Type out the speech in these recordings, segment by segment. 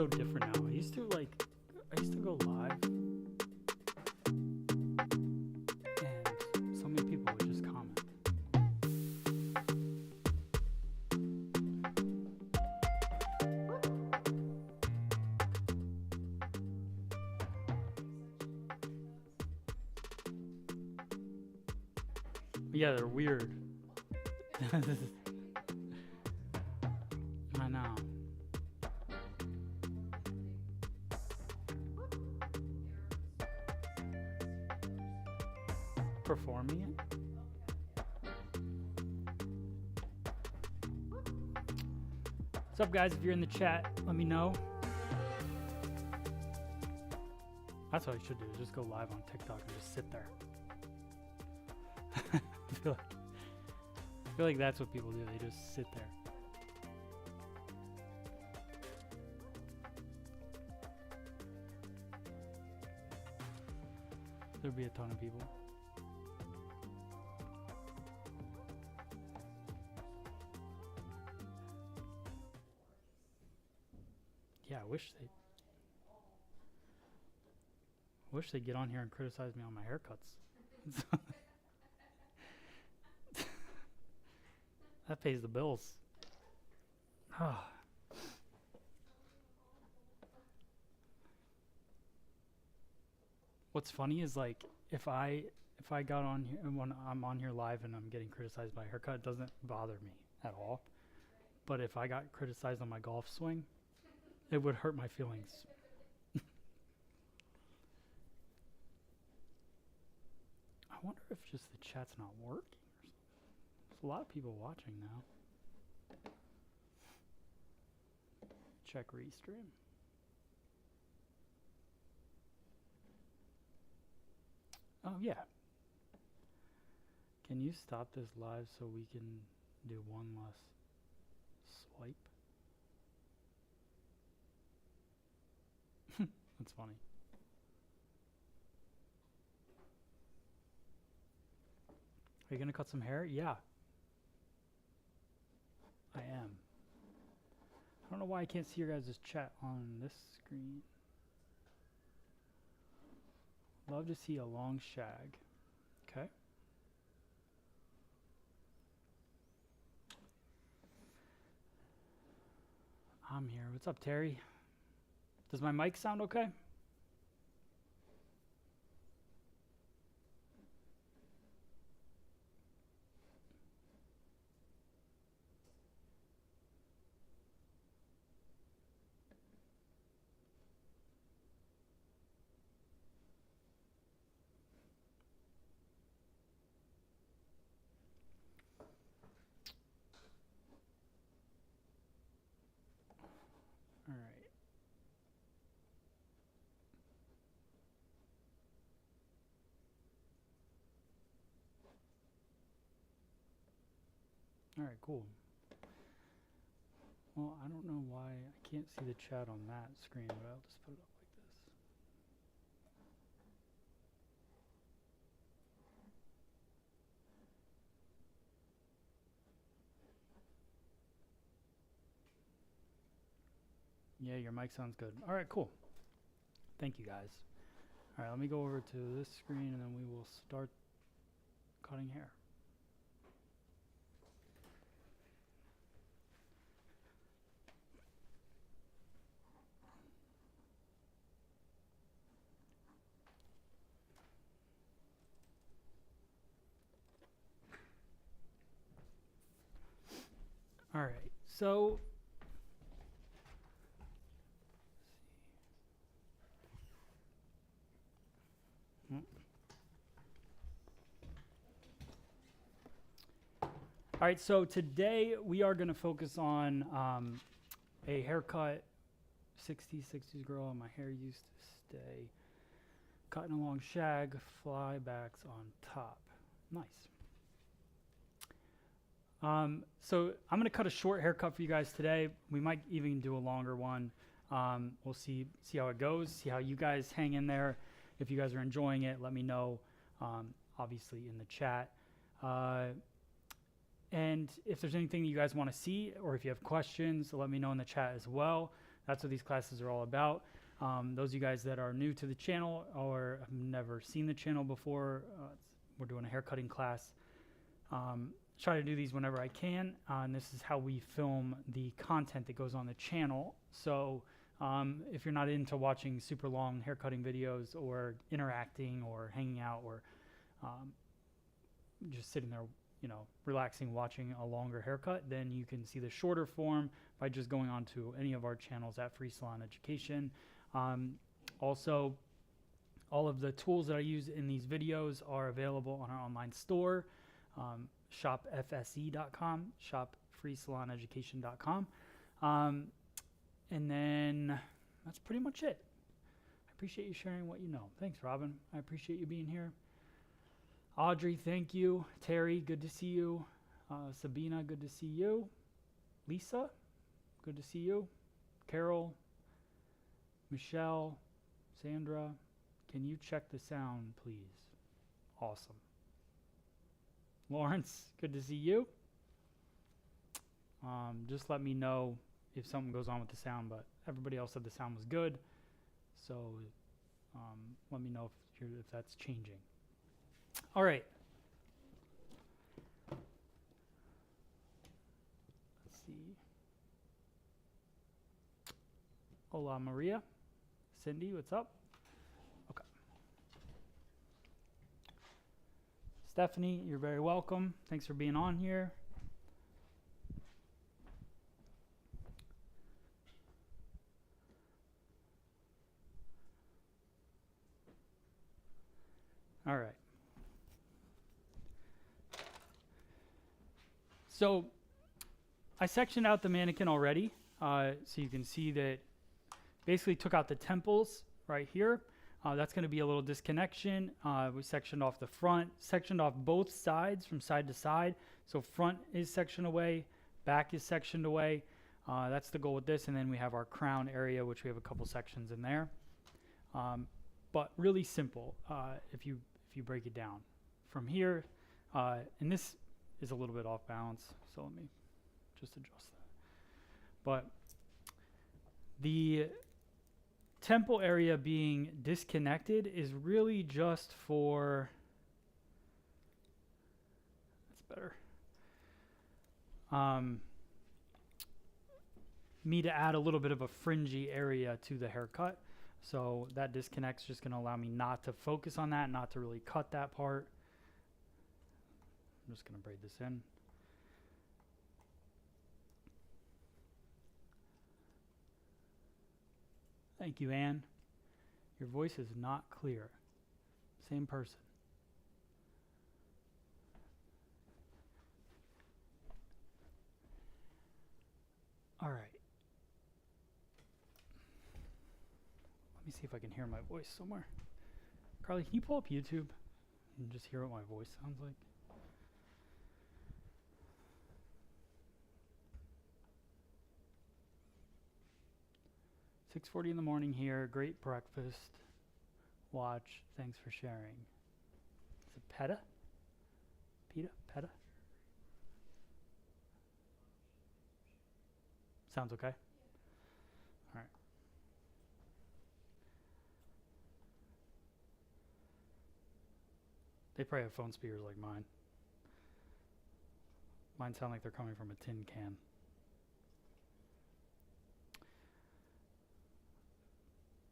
so different now. I used to go live, and so many people would just comment. Yeah, they're weird. I know. Performing it? What's up, guys? If you're in the chat, let me know. That's what I should do, just go live on TikTok and just sit there. I feel like that's what people do. They just sit there. There'd be a ton of people. Yeah, I wish they'd get on here and criticize me on my haircuts. That pays the bills. What's funny is, like, if I got on here and when I'm on here live and I'm getting criticized by a haircut, it doesn't bother me at all. But if I got criticized on my golf swing, it would hurt my feelings. I wonder if just the chat's not working. There's a lot of people watching now. Check restream. Oh, yeah. Can you stop this live so we can do one less swipe? That's funny. Are you going to cut some hair? Yeah. I am. I don't know why I can't see your guys' chat on this screen. Love to see a long shag. Okay. I'm here. What's up, Terry? Does my mic sound okay? All right. All right, cool. Well, I don't know why I can't see the chat on that screen, but I'll just put it up like this. Yeah, your mic sounds good. All right, cool. Thank you, guys. All right, let me go over to this screen, and then we will start cutting hair. All right, so all right, so today we are going to focus on a haircut. 60s girl, and my hair used to stay. Cutting along shag, flybacks on top. Nice. So I'm going to cut a short haircut for you guys today. We might even do a longer one. We'll see how it goes, see how you guys hang in there. If you guys are enjoying it, let me know, obviously in the chat. And if there's anything that you guys want to see, or if you have questions, let me know in the chat as well. That's what these classes are all about. Those of you guys that are new to the channel or have never seen the channel before, we're doing a haircutting class. Try to do these whenever I can, and this is how we film the content that goes on the channel. So if you're not into watching super long haircutting videos or interacting or hanging out or just sitting there, you know, relaxing, watching a longer haircut, then you can see the shorter form by just going on to any of our channels at Free Salon Education. Also, all of the tools that I use in these videos are available on our online store, shopfse.com, shopfreesaloneducation.com. And then that's pretty much it. I appreciate you sharing what you know. Thanks, Robin. I appreciate you being here. Audrey, thank you. Terry, good to see you. Sabina, good to see you. Lisa, good to see you. Carol, Michelle, Sandra, can you check the sound, please? Awesome. Lawrence, good to see you. Just let me know if something goes on with the sound, but everybody else said the sound was good. So let me know if that's changing. All right. Let's see. Hola, Maria. Cindy, what's up? Okay. Stephanie, you're very welcome. Thanks for being on here. All right. So I sectioned out the mannequin already, so you can see that basically took out the temples right here. That's going to be a little disconnection. We sectioned off the front, sectioned off both sides from side to side. So front is sectioned away, back is sectioned away. That's the goal with this. And then we have our crown area, which we have a couple sections in there. But really simple if you break it down. From here, and this is a little bit off balance, so let me just adjust that. But the temple area being disconnected is really just for, that's better, me to add a little bit of a fringy area to the haircut. So that disconnect's just going to allow me not to focus on that, not to really cut that part. I'm just going to braid this in. Thank you, Anne. Your voice is not clear. Same person. All right. Let me see if I can hear my voice somewhere. Carly, can you pull up YouTube and just hear what my voice sounds like? "6:40 in the morning here. Great breakfast. Watch. Thanks for sharing." Is it Peta? Peta? Peta? Sounds okay? All right. They probably have phone speakers like mine. Mine sound like they're coming from a tin can.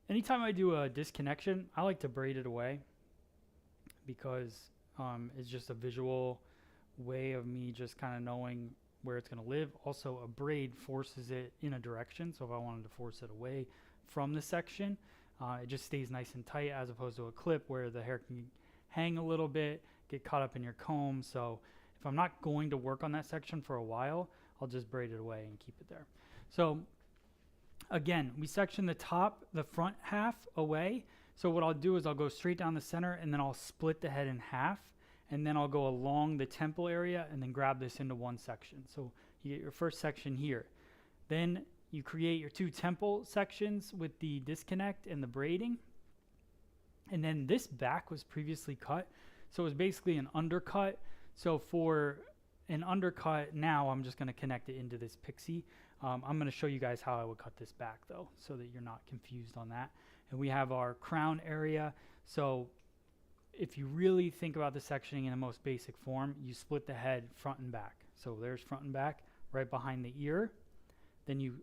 Anytime I do a disconnection, I like to braid it away because it's just a visual way of me just kind of knowing where it's going to live. Also, a braid forces it in a direction, so if I wanted to force it away from the section, it just stays nice and tight as opposed to a clip where the hair can hang a little bit, get caught up in your comb. So if I'm not going to work on that section for a while, I'll just braid it away and keep it there. So again, we section the top, the front half away. So what I'll do is I'll go straight down the center and then I'll split the head in half, and then I'll go along the temple area and then grab this into one section. So you get your first section here. Then you create your two temple sections with the disconnect and the braiding. And then this back was previously cut. So it was basically an undercut. So for an undercut, now I'm just going to connect it into this pixie. I'm going to show you guys how I would cut this back though, so that you're not confused on that. And we have our crown area. So if you really think about the sectioning in the most basic form, you split the head front and back. So there's front and back right behind the ear. Then you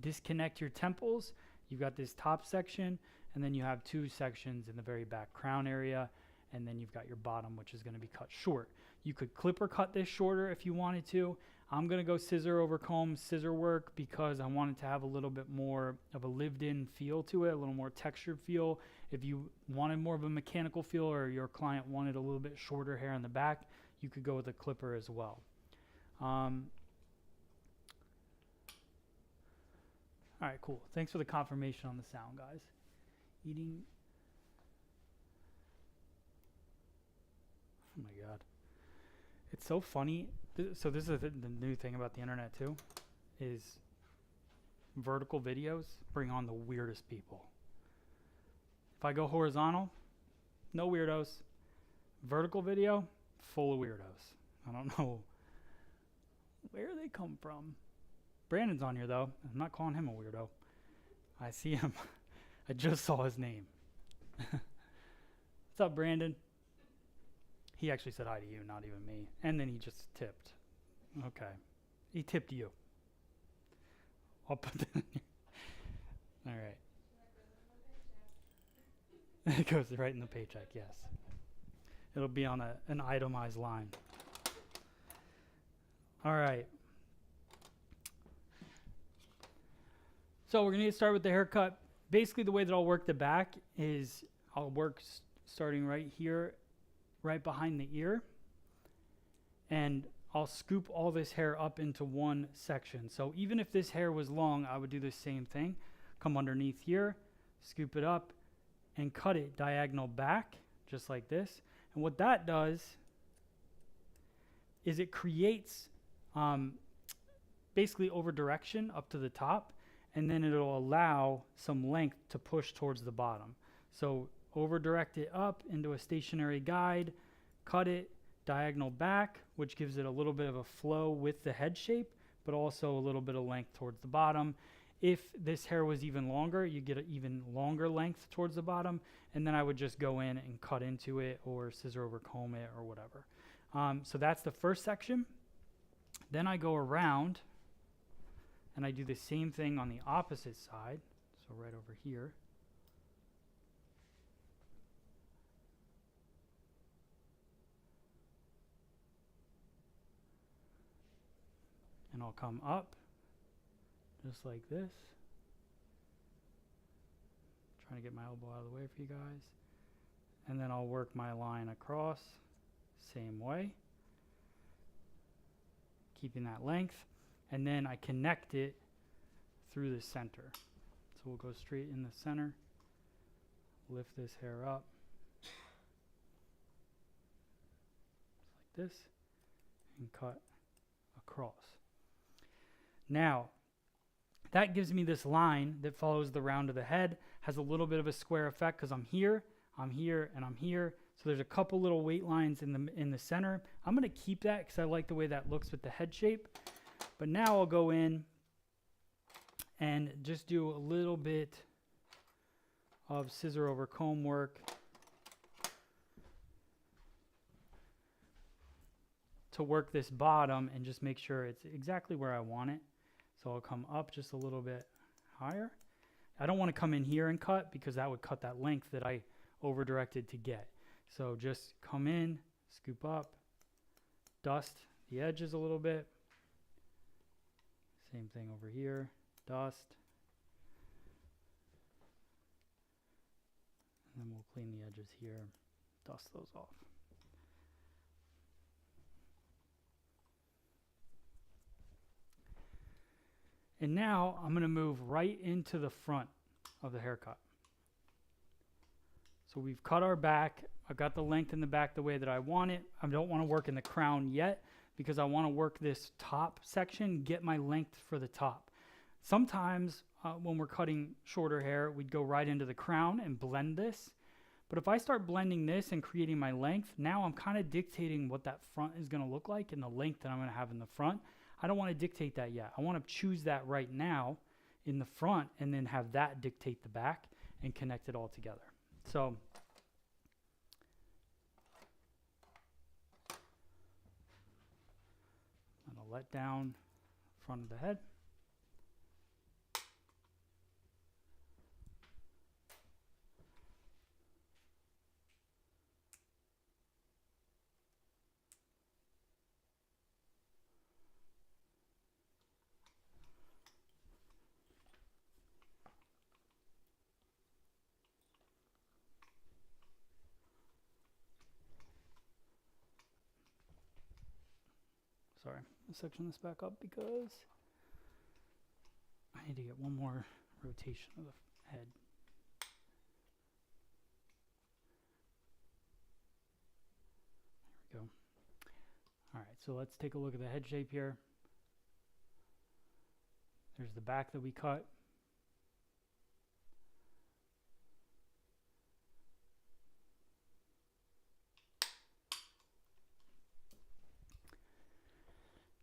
disconnect your temples. You've got this top section, and then you have two sections in the very back crown area, and then you've got your bottom, which is going to be cut short. You could clip or cut this shorter if you wanted to. I'm going to go scissor over comb, scissor work, because I want it to have a little bit more of a lived-in feel to it, a little more textured feel. If you wanted more of a mechanical feel, or your client wanted a little bit shorter hair in the back, you could go with a clipper as well. All right, cool. Thanks for the confirmation on the sound, guys. Eating. Oh my God. It's so funny. So this is the new thing about the internet too, is vertical videos bring on the weirdest people. If I go horizontal, no weirdos. Vertical video, full of weirdos. I don't know where they come from. Brandon's on here though. I'm not calling him a weirdo. I see him. I just saw his name. What's up, Brandon? He actually said hi to you, not even me. And then he just tipped. Okay. He tipped you. I'll put that in here. All right. It goes right in the paycheck, yes. It'll be on an itemized line. All right. So we're going to get started with the haircut. Basically, the way that I'll work the back is I'll work starting right here, right behind the ear, and I'll scoop all this hair up into one section. So even if this hair was long, I would do the same thing. Come underneath here, scoop it up, and cut it diagonal back, just like this. And what that does is it creates basically over direction up to the top, and then it'll allow some length to push towards the bottom. So over direct it up into a stationary guide, cut it diagonal back, which gives it a little bit of a flow with the head shape, but also a little bit of length towards the bottom. If this hair was even longer, you get an even longer length towards the bottom, and then I would just go in and cut into it or scissor over comb it or whatever. So that's the first section. Then I go around and I do the same thing on the opposite side, so right over here. And I'll come up just like this. Trying to get my elbow out of the way for you guys. And then I'll work my line across, same way, keeping that length. And then I connect it through the center. So we'll go straight in the center, lift this hair up, like this, and cut across. Now, that gives me this line that follows the round of the head, has a little bit of a square effect because I'm here, and I'm here. So there's a couple little weight lines in the center. I'm going to keep that because I like the way that looks with the head shape. But now I'll go in and just do a little bit of scissor over comb work to work this bottom and just make sure it's exactly where I want it. So I'll come up just a little bit higher. I don't want to come in here and cut because that would cut that length that I over directed to get. So just come in, scoop up, dust the edges a little bit. Same thing over here, dust. And then we'll clean the edges here, dust those off. And now I'm going to move right into the front of the haircut. So we've cut our back. I've got the length in the back the way that I want it. I don't want to work in the crown yet because I want to work this top section, get my length for the top. Sometimes when we're cutting shorter hair, we'd go right into the crown and blend this. But if I start blending this and creating my length, now I'm kind of dictating what that front is going to look like and the length that I'm going to have in the front. I don't want to dictate that yet. I want to choose that right now in the front and then have that dictate the back and connect it all together. So I'm going to let down front of the head. Sorry, I'll section this back up because I need to get one more rotation of the head. There we go. All right, so let's take a look at the head shape here. There's the back that we cut.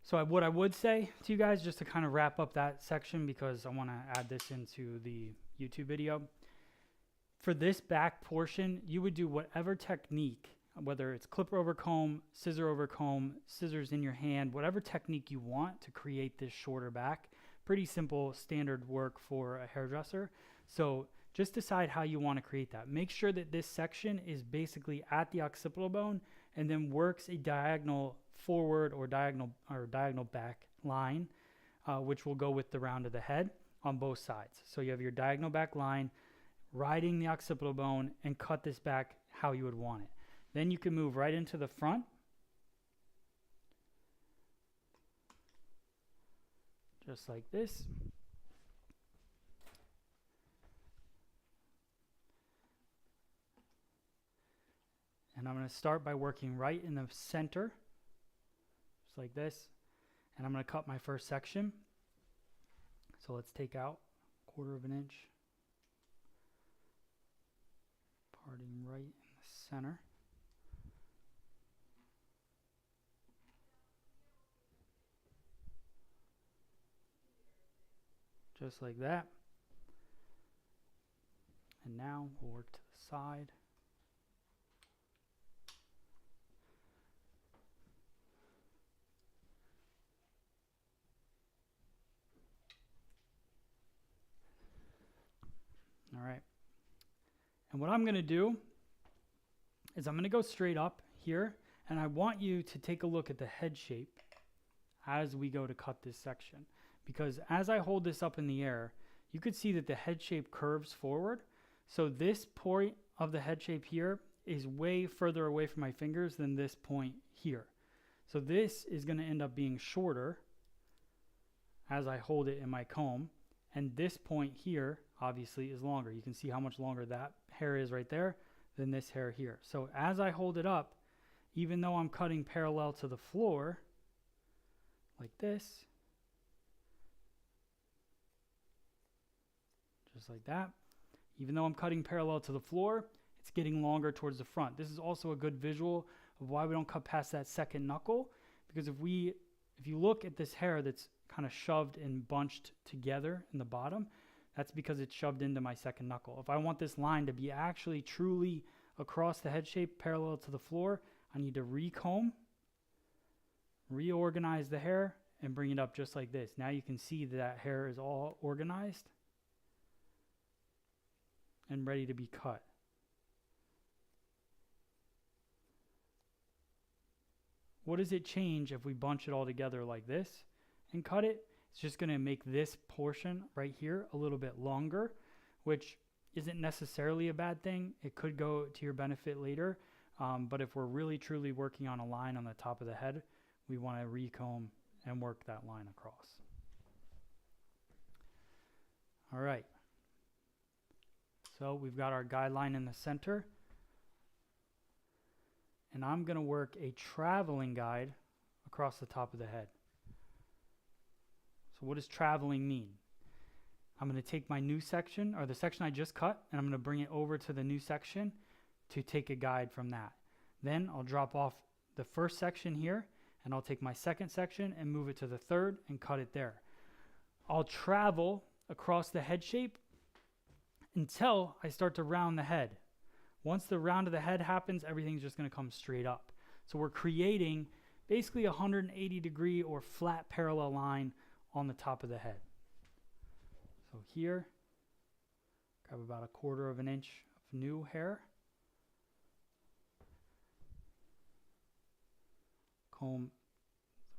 So what I would say to you guys, just to kind of wrap up that section, because I want to add this into the YouTube video. For this back portion, you would do whatever technique, whether it's clipper over comb, scissors in your hand, whatever technique you want to create this shorter back. Pretty simple standard work for a hairdresser. So just decide how you want to create that. Make sure that this section is basically at the occipital bone and then works a diagonal forward or diagonal back line, which will go with the round of the head on both sides. So you have your diagonal back line riding the occipital bone and cut this back how you would want it. Then you can move right into the front. Just like this. And I'm going to start by working right in the center, just like this. And I'm going to cut my first section. So let's take out 1/4 of an inch, parting right in the center. Just like that. And now we'll work to the side. All right. And what I'm going to do is I'm going to go straight up here, and I want you to take a look at the head shape as we go to cut this section. Because as I hold this up in the air, you could see that the head shape curves forward. So this point of the head shape here is way further away from my fingers than this point here. So this is going to end up being shorter as I hold it in my comb. And this point here obviously is longer. You can see how much longer that hair is right there than this hair here. So as I hold it up, even though I'm cutting parallel to the floor, like this, just like that, even though I'm cutting parallel to the floor, it's getting longer towards the front. This is also a good visual of why we don't cut past that second knuckle, because if you look at this hair that's kind of shoved and bunched together in the bottom, that's because it's shoved into my second knuckle. If I want this line to be actually truly across the head shape parallel to the floor, I need to recomb, reorganize the hair, and bring it up just like this. Now you can see that hair is all organized and ready to be cut. What does it change if we bunch it all together like this and cut it? It's just going to make this portion right here a little bit longer, which isn't necessarily a bad thing. It could go to your benefit later, but if we're really truly working on a line on the top of the head, we want to recomb and work that line across. All right. So we've got our guideline in the center, and I'm going to work a traveling guide across the top of the head. So what does traveling mean? I'm going to take my new section, or the section I just cut, and I'm going to bring it over to the new section, to take a guide from that. Then I'll drop off the first section here, and I'll take my second section and move it to the third and cut it there. I'll travel across the head shape until I start to round the head. Once the round of the head happens, everything's just going to come straight up. So we're creating basically a 180 degree or flat parallel line on the top of the head. So here, grab about 1/4 of an inch of new hair. Comb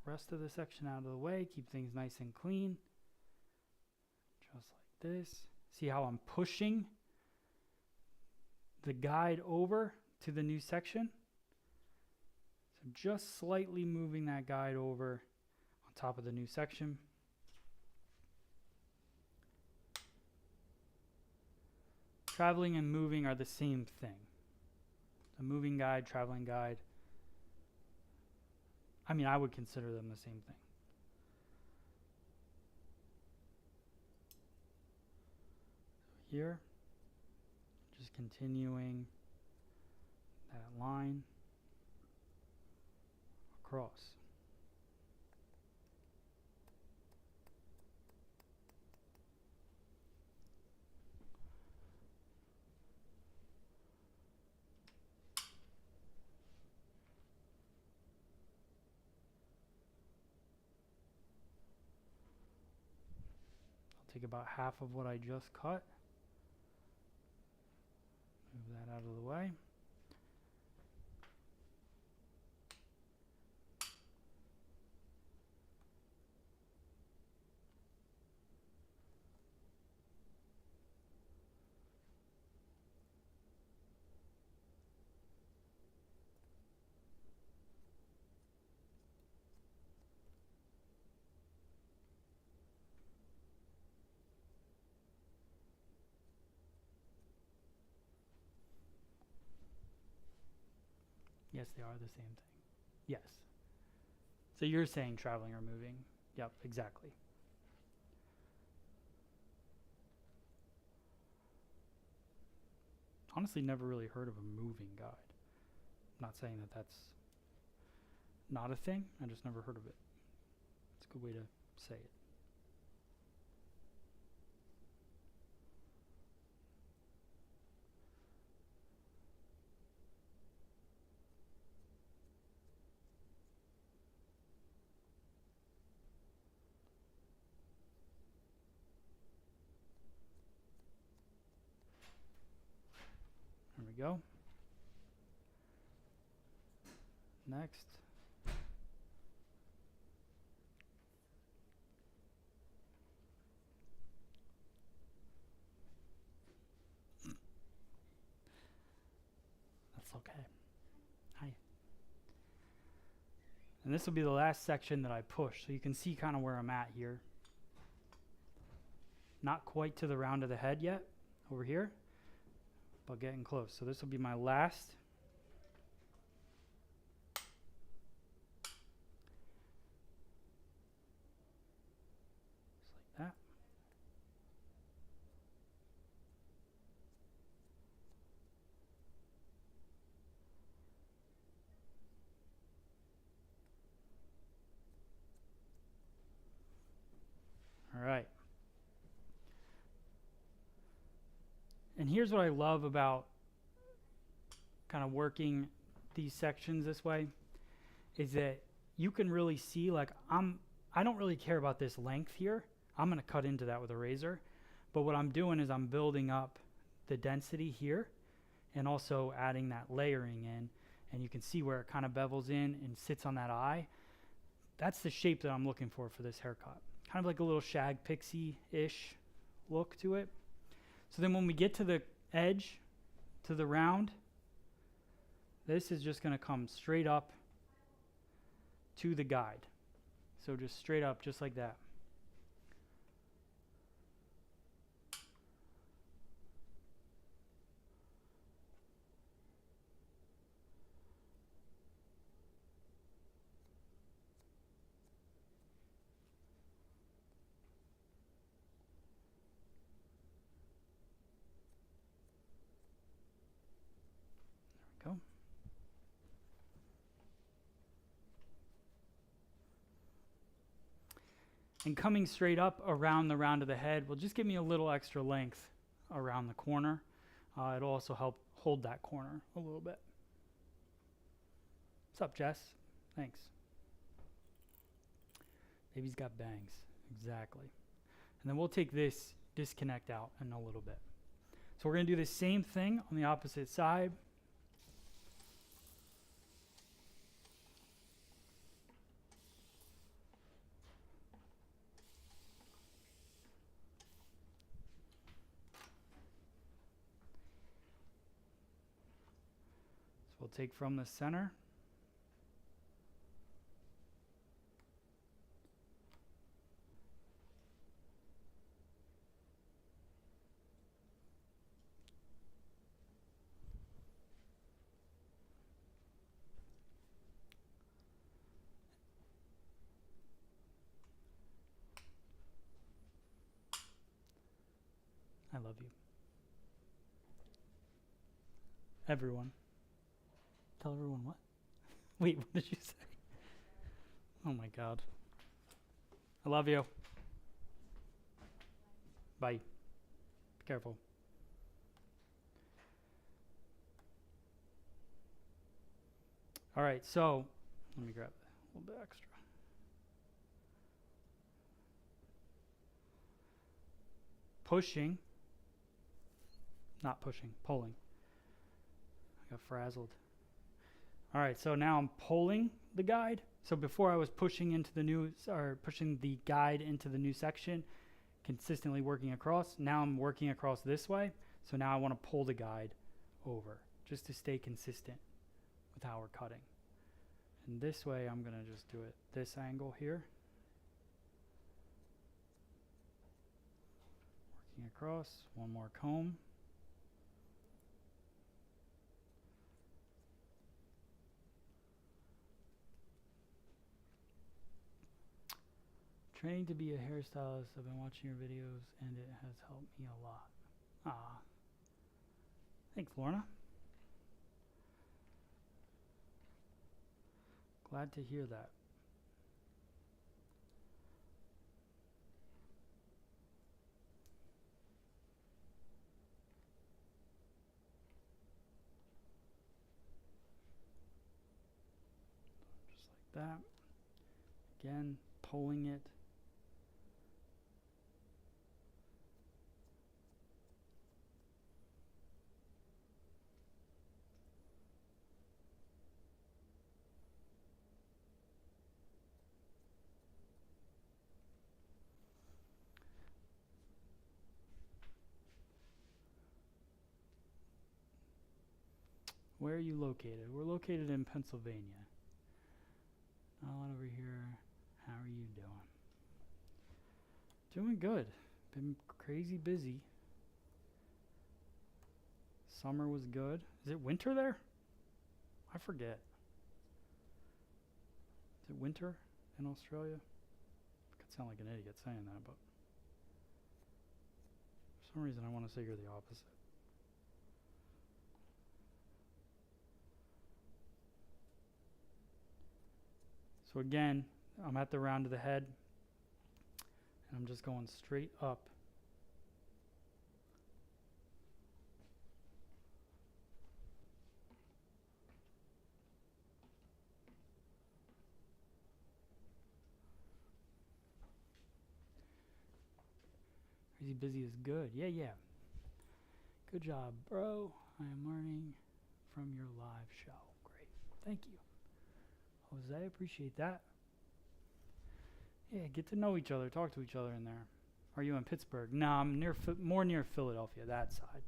the rest of the section out of the way, keep things nice and clean. Just like this. See how I'm pushing the guide over to the new section? So just slightly moving that guide over on top of the new section. Traveling and moving are the same thing. A moving guide, traveling guide. I mean, I would consider them the same thing. So here, just continuing that line across. Take about half of what I just cut. Move that out of the way. Yes, they are the same thing. Yes. So you're saying traveling or moving. Yep, exactly. Honestly, never really heard of a moving guide. I'm not saying that that's not a thing. I just never heard of it. It's a good way to say it. There we go. Next. That's okay. Hi. And this will be the last section that I push, so you can see kind of where I'm at here. Not quite to the round of the head yet, over here, but getting close. So this will be my last. Just like that. All right. And here's what I love about kind of working these sections this way is that you can really see, like, I don't really care about this length here. I'm going to cut into that with a razor. But what I'm doing is I'm building up the density here and also adding that layering in. And you can see where it kind of bevels in and sits on that eye. That's the shape that I'm looking for this haircut. Kind of like a little Shag pixie-ish look to it. So then when we get to the edge, to the round, this is just going to come straight up to the guide. So just straight up, just like that. And coming straight up around the round of the head will just give me a little extra length around the corner. It'll also help hold that corner a little bit. What's up, Jess? Thanks. Baby's got bangs. Exactly. And then we'll take this disconnect out in a little bit. So we're going to do the same thing on the opposite side. So we'll take from the center. I love you. Everyone. Tell everyone what? Wait, what did you say? Oh my God. I love you. Bye. Be careful. All right, so let me grab a little bit extra. Pushing. Not pushing, pulling. I got frazzled. All right, so now I'm pulling the guide. So before I was pushing into the new, or pushing the guide into the new section, consistently working across. Now I'm working across this way. So now I want to pull the guide over just to stay consistent with how we're cutting. And this way I'm going to just do it this angle here. Working across, one more comb. Training to be a hairstylist. I've been watching your videos and it has helped me a lot. Ah. Thanks, Lorna. Glad to hear that. Just like that. Again, pulling it. Where are you located? We're located in Pennsylvania. Not a lot over here. How are you doing? Doing good. Been crazy busy. Summer was good. Is it winter there? I forget. Is it winter in Australia? I could sound like an idiot saying that, but for some reason I want to say you're the opposite. So again, I'm at the round of the head, and I'm just going straight up. Crazy busy is good. Yeah. Good job, bro. I am learning from your live show. Great. Thank you. Jose, appreciate that. Yeah, get to know each other, talk to each other in there. Are you in Pittsburgh? No, I'm more near Philadelphia, that side.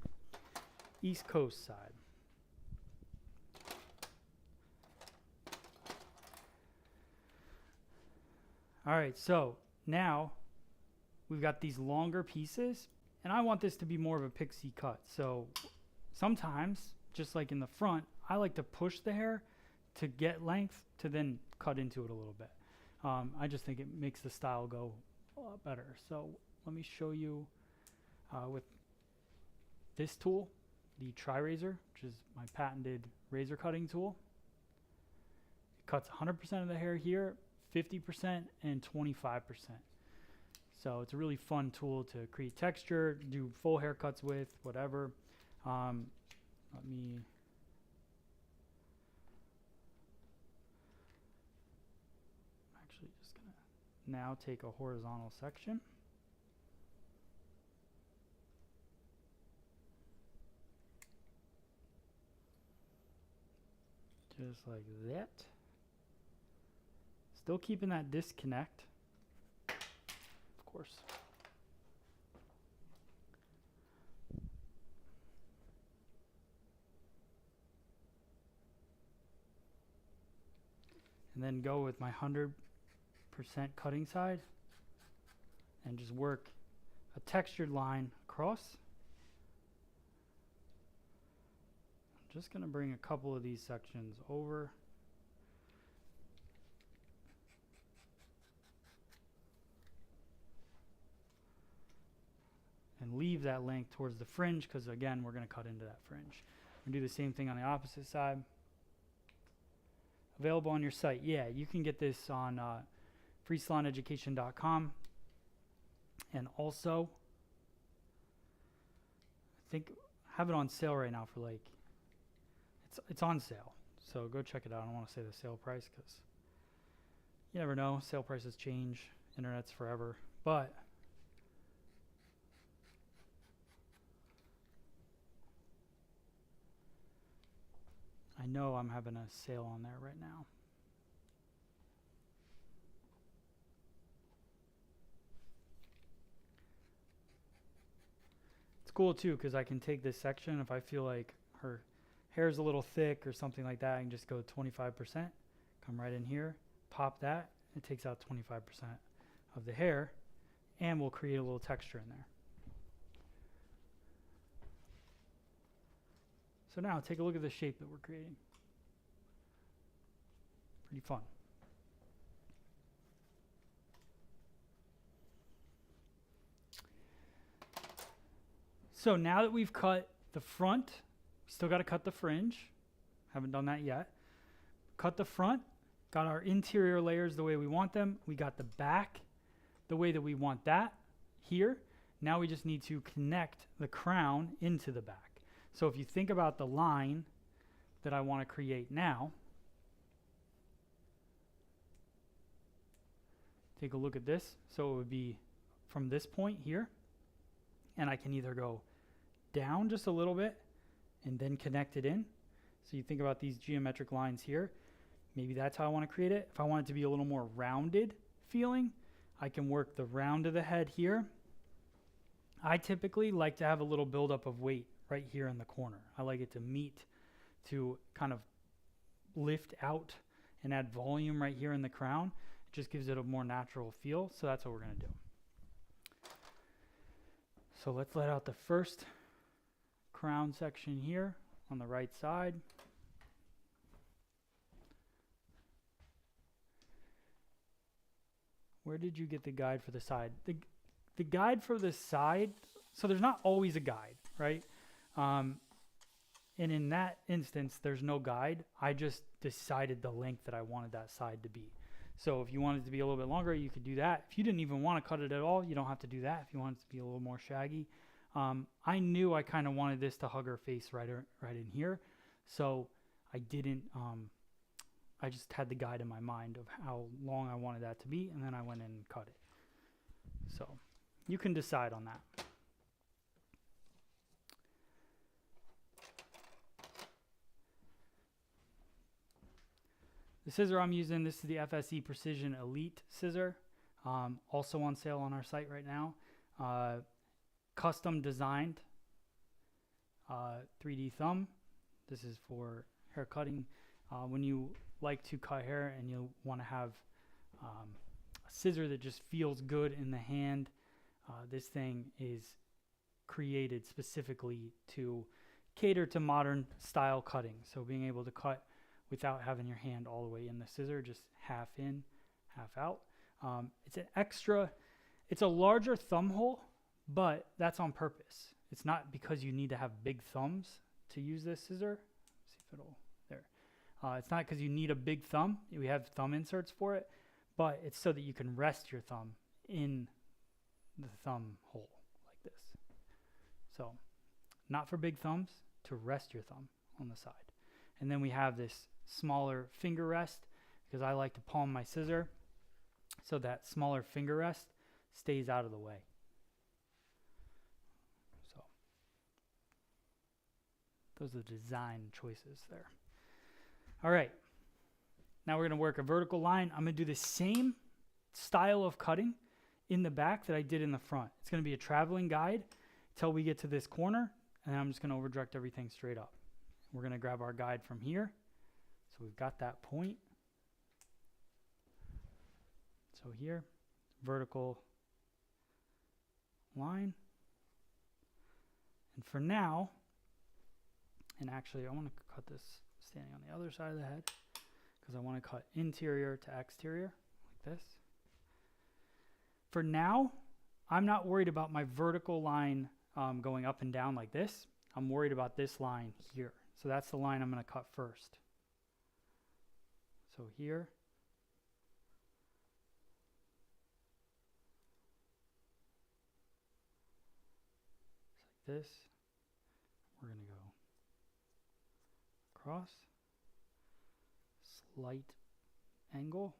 East Coast side. All right, so now we've got these longer pieces, and I want this to be more of a pixie cut. So sometimes, just like in the front, I like to push the hair to get length to then cut into it a little bit. I just think it makes the style go a lot better. So let me show you with this tool, the Tri-Razor, which is my patented razor cutting tool. It cuts 100% of the hair here, 50% and 25%. So it's a really fun tool to create texture, do full haircuts with, whatever. Let me actually just gonna now take a horizontal section. Just like that. Still keeping that disconnect, of course. And then go with my 100% cutting side and just work a textured line across. I'm just going to bring a couple of these sections over. And leave that length towards the fringe, because again, we're going to cut into that fringe. And do the same thing on the opposite side. Available on your site. Yeah, you can get this on freesaloneducation.com. And also, I think I have it on sale right now for like, it's on sale. So go check it out. I don't want to say the sale price because you never know. Sale prices change. Internet's forever. But I know I'm having a sale on there right now. It's cool too because I can take this section if I feel like her hair is a little thick or something like that. I can just go 25%, come right in here, pop that. It takes out 25% of the hair, and we'll create a little texture in there. So now take a look at the shape that we're creating. Pretty fun. So now that we've cut the front, still got to cut the fringe. Haven't done that yet. Cut the front, got our interior layers the way we want them. We got the back the way that we want that here. Now we just need to connect the crown into the back. So if you think about the line that I want to create now, take a look at this. So it would be from this point here, and I can either go down just a little bit and then connect it in. So you think about these geometric lines here. Maybe that's how I want to create it. If I want it to be a little more rounded feeling, I can work the round of the head here. I typically like to have a little buildup of weight right here in the corner. I like it to meet, to kind of lift out and add volume right here in the crown. It just gives it a more natural feel. So that's what we're going to do. So let's let out the first crown section here on the right side. Where did you get the guide for the side? The guide for the side, so there's not always a guide, right? And in that instance, there's no guide. I just decided the length that I wanted that side to be. So if you wanted it to be a little bit longer, you could do that. If you didn't even want to cut it at all, you don't have to do that. If you want it to be a little more shaggy. I knew I kind of wanted this to hug her face right in here. So I didn't, I just had the guide in my mind of how long I wanted that to be, and then I went in and cut it. So you can decide on that. The scissor I'm using, this is the FSE Precision Elite scissor, also on sale on our site right now. Custom designed 3D thumb. This is for hair cutting. When you like to cut hair and you want to have a scissor that just feels good in the hand, this thing is created specifically to cater to modern style cutting. So being able to cut without having your hand all the way in the scissor, just half in, half out. It's an extra, it's a larger thumb hole, but that's on purpose. It's not because you need to have big thumbs to use this scissor. Let's see if it'll, there. It's not because you need a big thumb. We have thumb inserts for it, but it's so that you can rest your thumb in the thumb hole like this. So not for big thumbs, to rest your thumb on the side. And then we have this smaller finger rest because I like to palm my scissor so that smaller finger rest stays out of the way. So those are the design choices there. All right. Now we're going to work a vertical line. I'm going to do the same style of cutting in the back that I did in the front. It's going to be a traveling guide until we get to this corner, and I'm just going to over direct everything straight up. We're going to grab our guide from here. So we've got that point. So here, vertical line. And for now, and actually I want to cut this standing on the other side of the head because I want to cut interior to exterior like this. For now, I'm not worried about my vertical line going up and down like this. I'm worried about this line here. So that's the line I'm going to cut first. So here. It's like this. We're going to go across. Slight angle.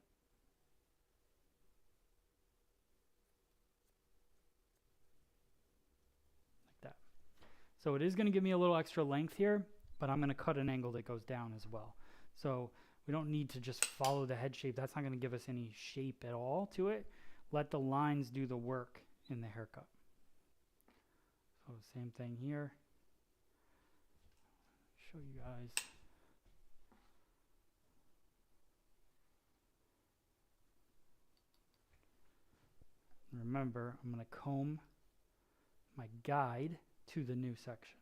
Like that. So it is going to give me a little extra length here, but I'm going to cut an angle that goes down as well. So we don't need to just follow the head shape. That's not going to give us any shape at all to it. Let the lines do the work in the haircut. So same thing here. Show you guys. Remember, I'm going to comb my guide to the new section.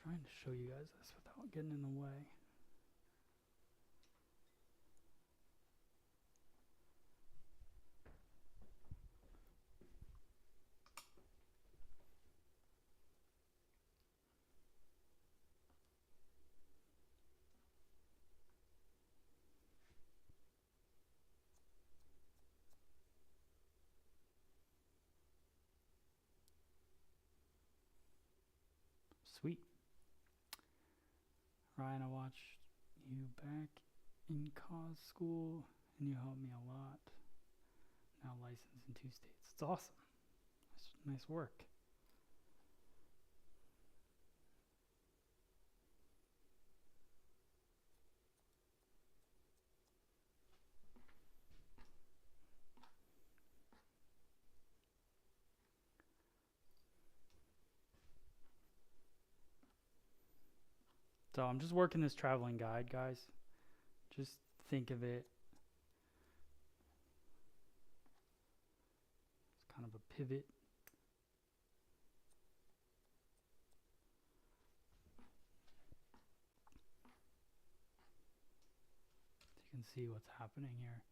Trying to show you guys this without getting in the way. Sweet. Ryan, I watched you back in cause school, and you helped me a lot. Now licensed in 2 states. It's awesome. That's nice work. So I'm just working this traveling guide, guys. Just think of it. It's kind of a pivot. You can see what's happening here.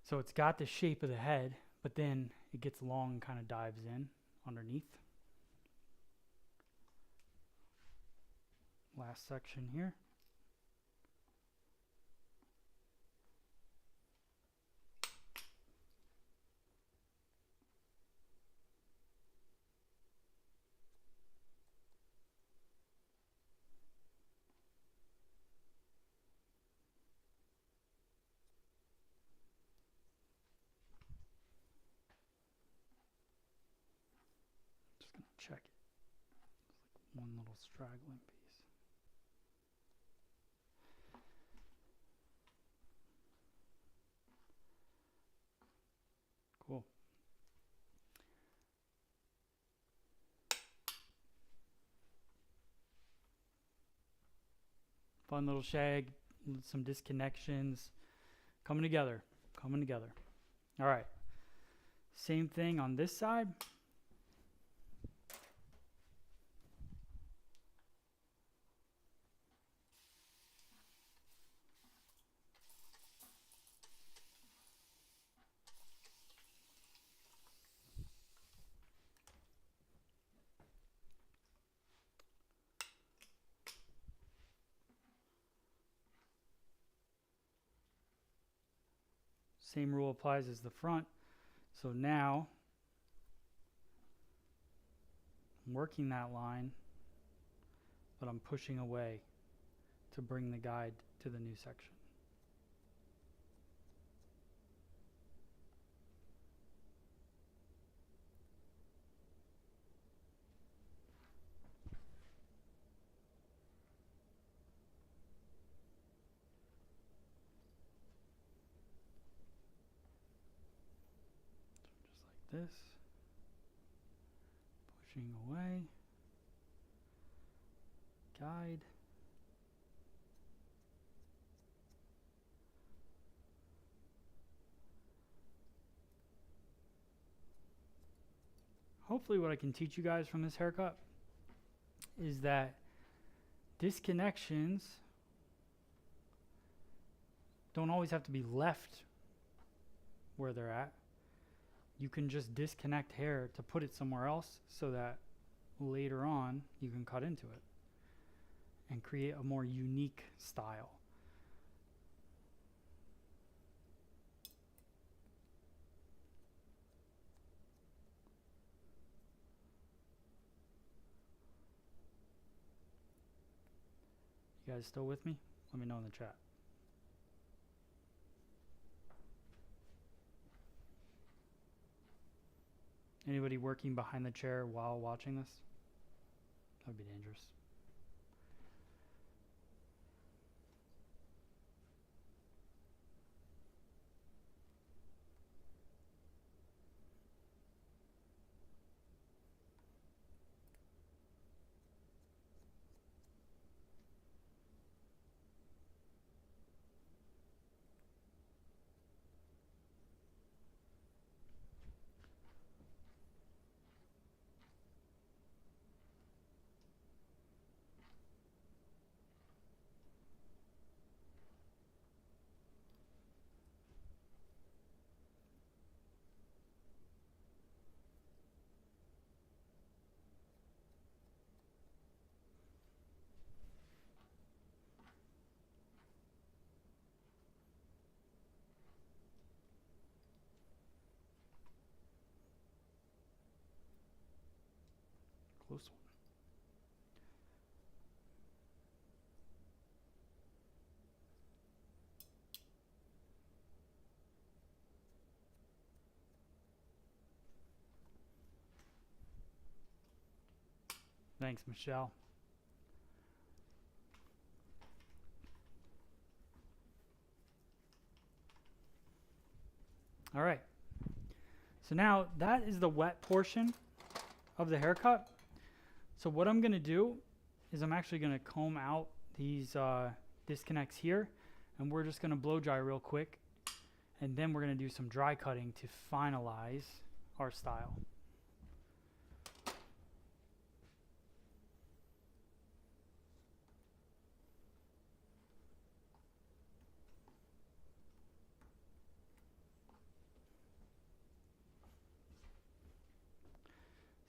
So it's got the shape of the head, but then it gets long and kind of dives in underneath. Last section here. Just gonna check it. It's like one little straggling piece. Cool. Fun little shag, some disconnections, coming together. All right, same thing on this side. Same rule applies as the front. So now I'm working that line, but I'm pushing away to bring the guide to the new section. Just like this. Pushing away. Guide. Hopefully what I can teach you guys from this haircut is that disconnections don't always have to be left where they're at. You can just disconnect hair to put it somewhere else so that later on you can cut into it and create a more unique style. You guys still with me? Let me know in the chat. Anybody working behind the chair while watching this? That would be dangerous. Close one. Thanks, Michelle. All right. So now that is the wet portion of the haircut. So what I'm going to do is I'm actually going to comb out these disconnects here, and we're just going to blow dry real quick, and then we're going to do some dry cutting to finalize our style.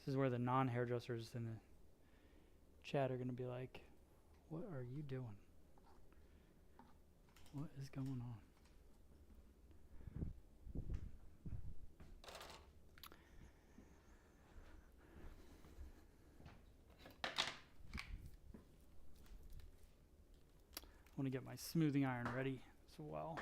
This is where the non-hairdressers in the chat are going to be like, what are you doing? What is going on? I want to get my smoothing iron ready as well.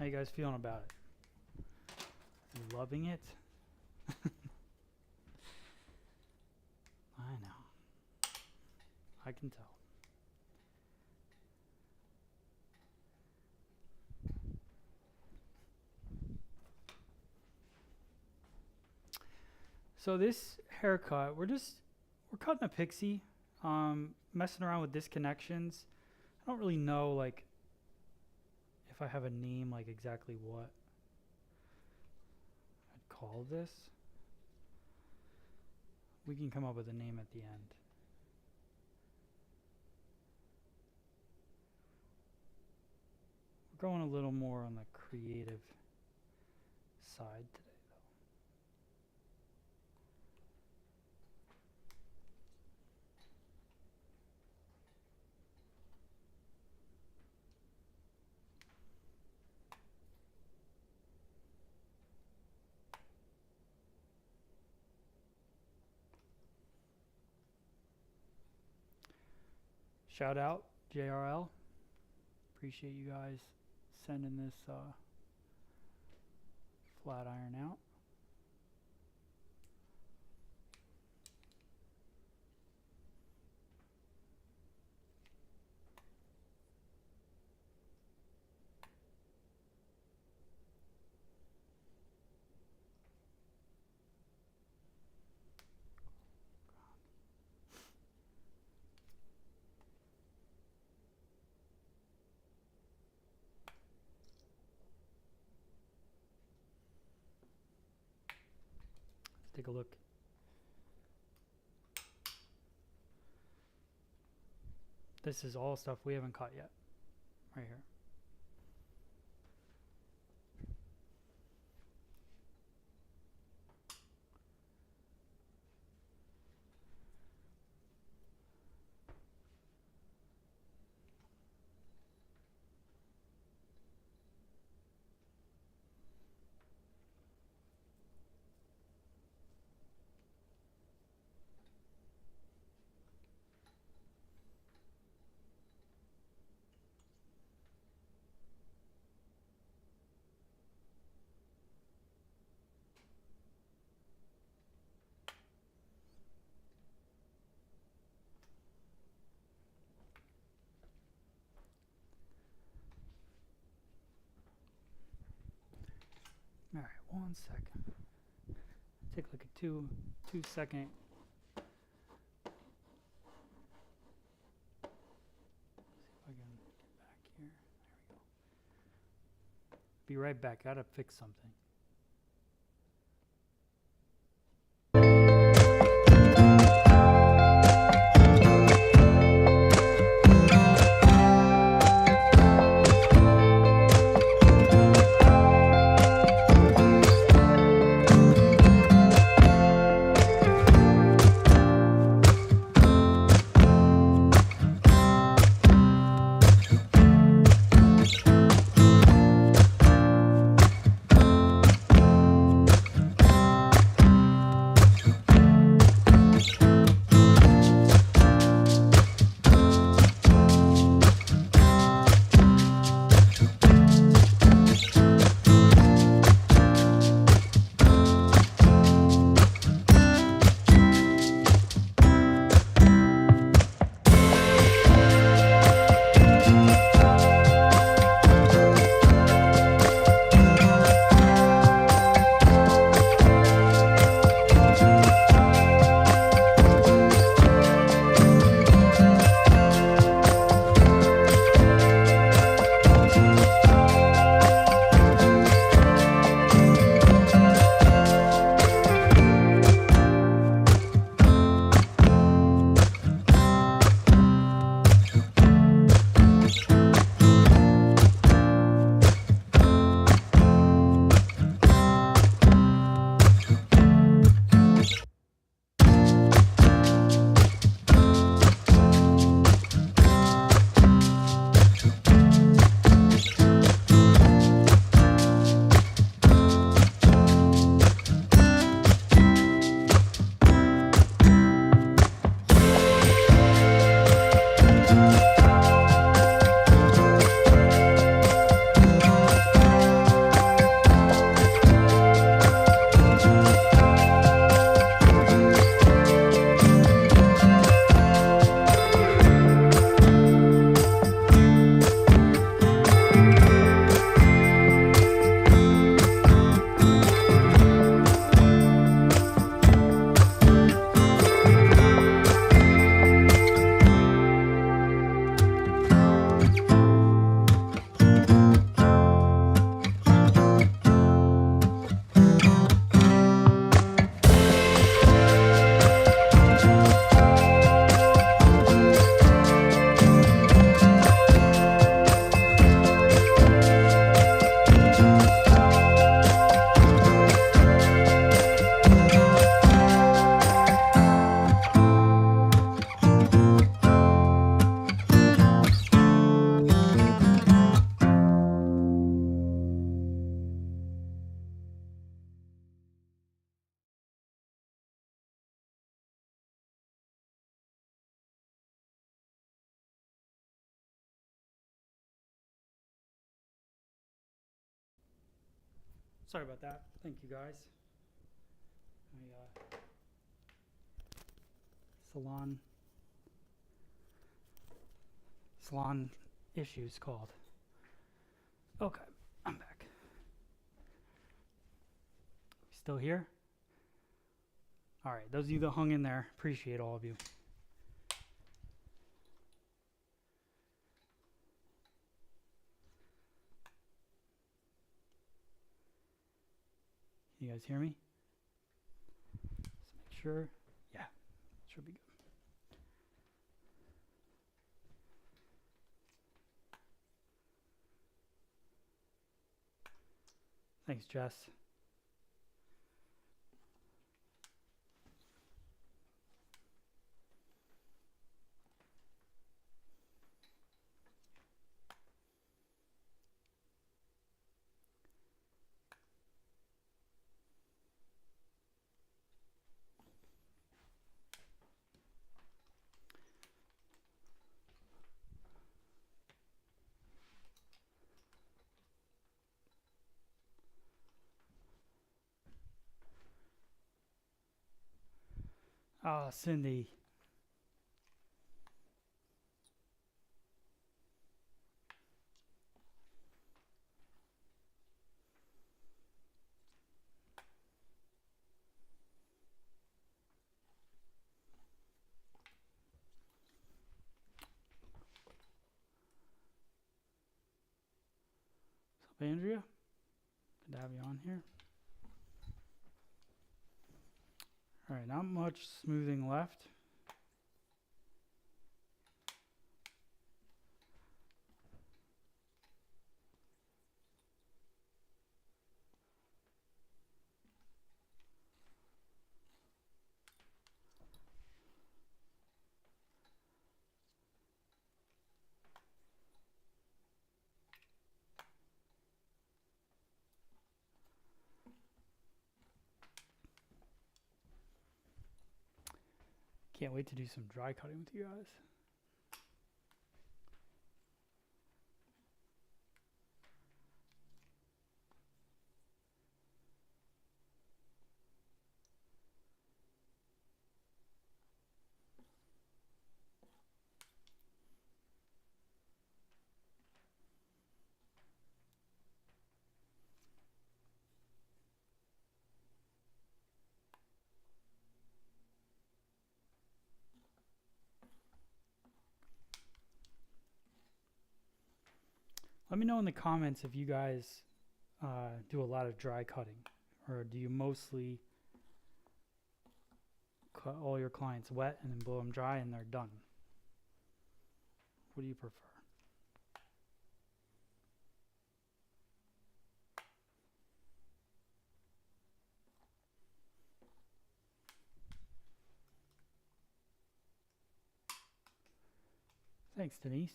How you guys feeling about it? You loving it? I know. I can tell. So this haircut, we're cutting a pixie, messing around with disconnections. I don't really know like if I have a name, like exactly what I'd call this. We can come up with a name at the end. We're going a little more on the creative side today. Shout out JRL. Appreciate you guys sending this flat iron out. Take a look. This is all stuff we haven't cut yet, right here. All right, 1 second. Take like a two second. See if I can get back here. There we go. Be right back. Gotta fix something. Sorry about that. Thank you guys. Salon issues called. Okay, I'm back. Still here? All right, those of you that hung in there, appreciate all of you. You guys hear me? Let's make sure. Yeah, should be good. Thanks, Jess. Ah, Cindy. What's up, Andrea? Good to have you on here. All right, not much smoothing left. Can't wait to do some dry cutting with you guys. Let me know in the comments if you guys do a lot of dry cutting, or do you mostly cut all your clients wet and then blow them dry and they're done? What do you prefer? Thanks, Denise.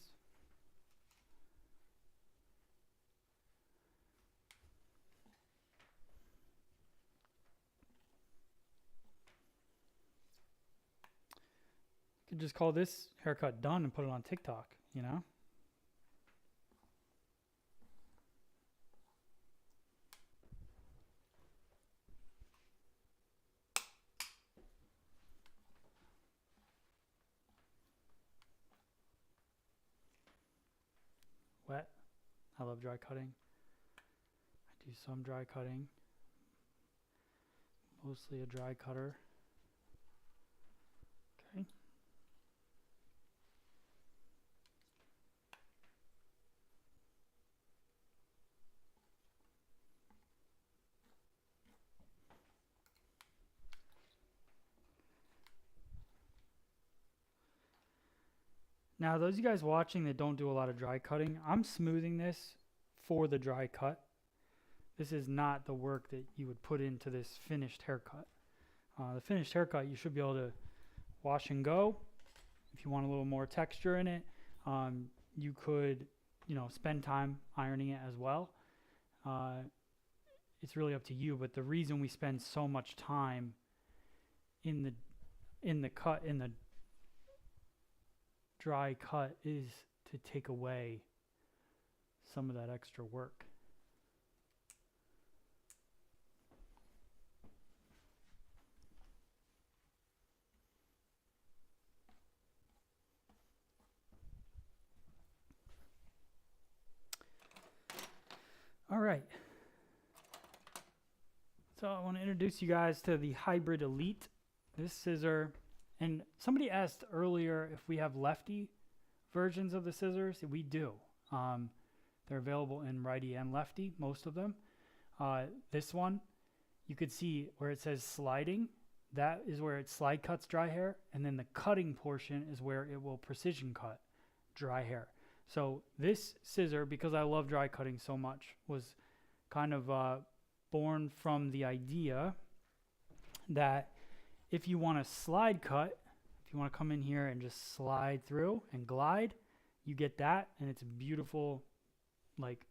Could just call this haircut done and put it on TikTok, you know? Wet. I love dry cutting. I do some dry cutting. Mostly a dry cutter. Okay. Now, those of you guys watching that don't do a lot of dry cutting, I'm smoothing this for the dry cut. This is not the work that you would put into this finished haircut. The finished haircut, you should be able to wash and go. If you want a little more texture in it, you could, spend time ironing it as well. It's really up to you, but the reason we spend so much time in the dry cut is to take away some of that extra work. right. So I want to introduce you guys to the Hybrid Elite. This scissor, and somebody asked earlier if we have lefty versions of the scissors. We do. They're available in righty and lefty, most of them. This one, you could see where it says sliding. That is where it slide cuts dry hair, and then the cutting portion is where it will precision cut dry hair. So this scissor, because I love dry cutting so much, was kind of born from the idea that if you want to slide cut, if you want to come in here and just slide through and glide, you get that, and it's a beautiful, like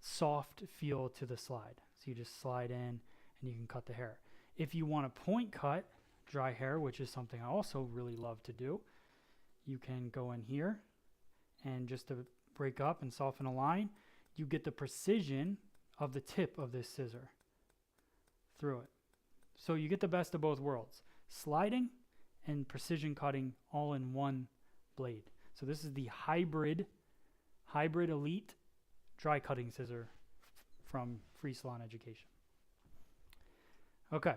soft feel to the slide. So you just slide in and you can cut the hair. If you want to point cut dry hair, which is something I also really love to do, you can go in here and just to break up and soften a line, you get the precision of the tip of this scissor through it. So you get the best of both worlds, sliding and precision cutting all in one blade. So this is the Hybrid Elite dry cutting scissor from Free Salon Education. Okay,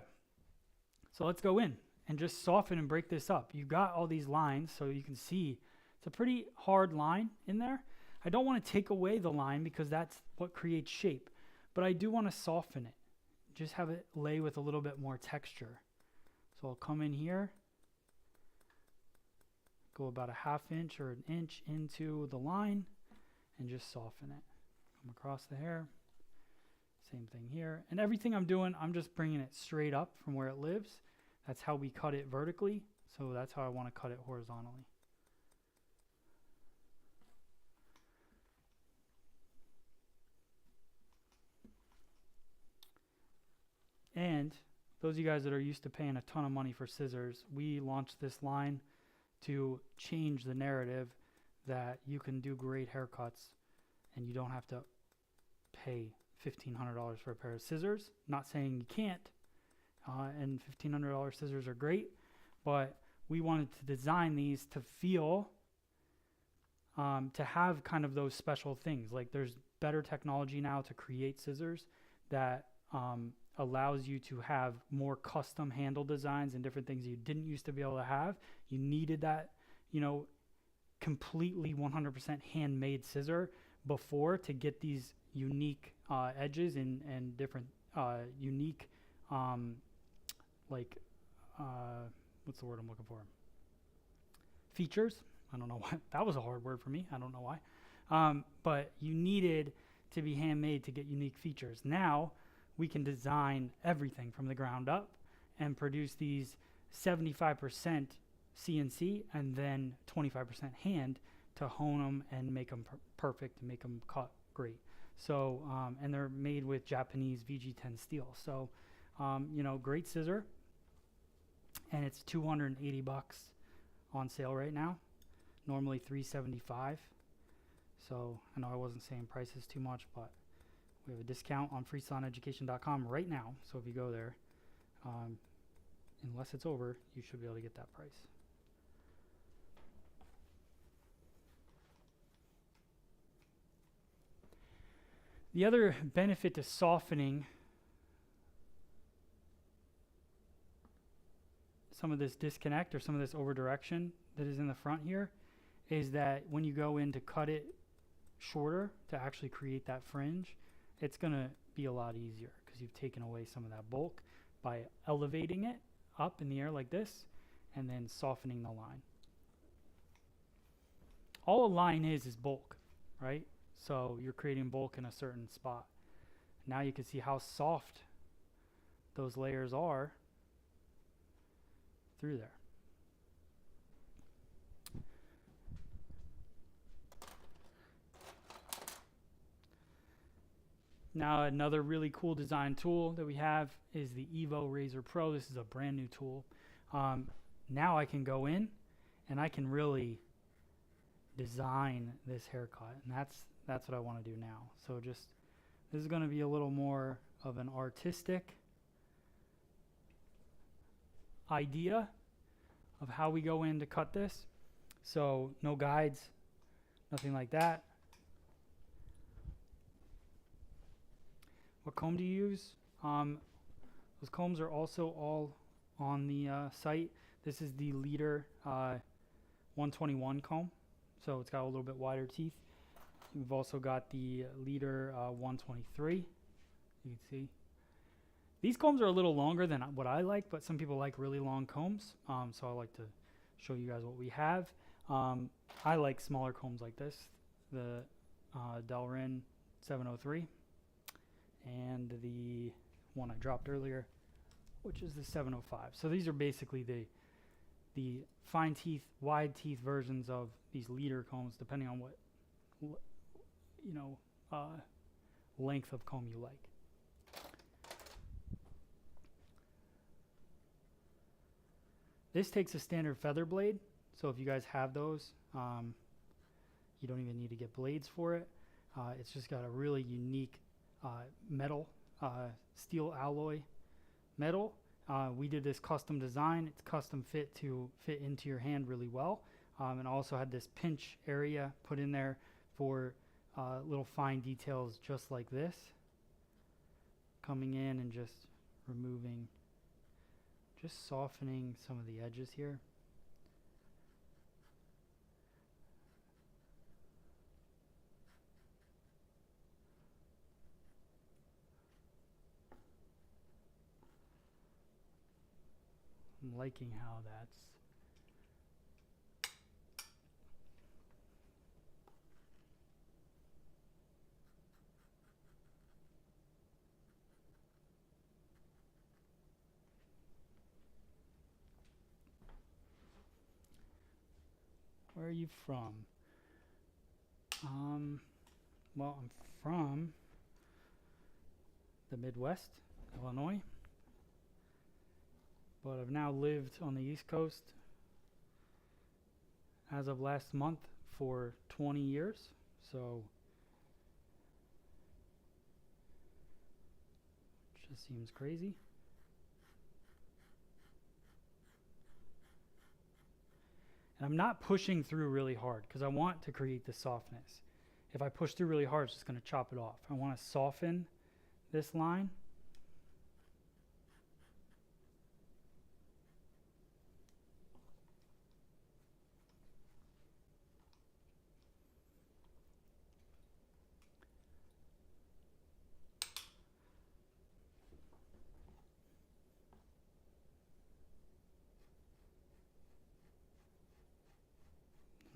so let's go in and just soften and break this up. You've got all these lines, so you can see it's a pretty hard line in there. I don't want to take away the line because that's what creates shape, but I do want to soften it. Just have it lay with a little bit more texture. So I'll come in here, go about a ½ inch or an inch into the line, and just soften it. Come across the hair. Same thing here. And everything I'm doing, I'm just bringing it straight up from where it lives. That's how we cut it vertically. So that's how I want to cut it horizontally. And those of you guys that are used to paying a ton of money for scissors, we launched this line to change the narrative that you can do great haircuts and you don't have to pay $1,500 for a pair of scissors. Not saying you can't, and $1,500 scissors are great, but we wanted to design these to feel, to have kind of those special things. Like there's better technology now to create scissors that allows you to have more custom handle designs and different things you didn't used to be able to have. You needed that, completely 100% handmade scissor before to get these unique edges and different unique what's the word I'm looking for? Features. I don't know why. That was a hard word for me. I don't know why. But you needed to be handmade to get unique features. Now we can design everything from the ground up and produce these 75% CNC and then 25% hand to hone them and make them perfect and make them cut great. So, and they're made with Japanese VG10 steel. So, great scissor. And it's $280 on sale right now. Normally $375. So, I know I wasn't saying prices too much, but we have a discount on freesaloneducation.com right now. So if you go there, unless it's over, you should be able to get that price. The other benefit to softening some of this disconnect or some of this over direction that is in the front here is that when you go in to cut it shorter to actually create that fringe, it's going to be a lot easier because you've taken away some of that bulk by elevating it up in the air like this and then softening the line. All a line is bulk, right? So you're creating bulk in a certain spot. Now you can see how soft those layers are through there. Now another really cool design tool that we have is the Evo Razor Pro. This is a brand new tool. Now I can go in and I can really design this haircut, and that's what I want to do now. So this is going to be a little more of an artistic idea of how we go in to cut this. So no guides, nothing like that. What comb do you use? Those combs are also all on the site. This is the Leader 121 comb, so it's got a little bit wider teeth. We've also got the Leader 123. You can see. These combs are a little longer than what I like, but some people like really long combs, so I like to show you guys what we have. I like smaller combs like this, the Delrin 703, and the one I dropped earlier, which is the 705. So these are basically the fine teeth, wide teeth versions of these Leader combs, depending on what length of comb you like. This takes a standard feather blade, so if you guys have those, you don't even need to get blades for it. It's just got a really unique metal, steel alloy metal. We did this custom design. It's custom fit to fit into your hand really well, and also had this pinch area put in there for little fine details just like this, coming in and just removing, just softening some of the edges here. I'm liking how that's Where are you from? Well, I'm from the Midwest, Illinois, but I've now lived on the East Coast as of last month for 20 years, so just seems crazy. And I'm not pushing through really hard because I want to create the softness. If I push through really hard, it's just going to chop it off. I want to soften this line.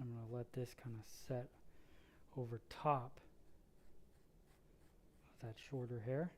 I'm going to let this kind of set over top of that shorter hair.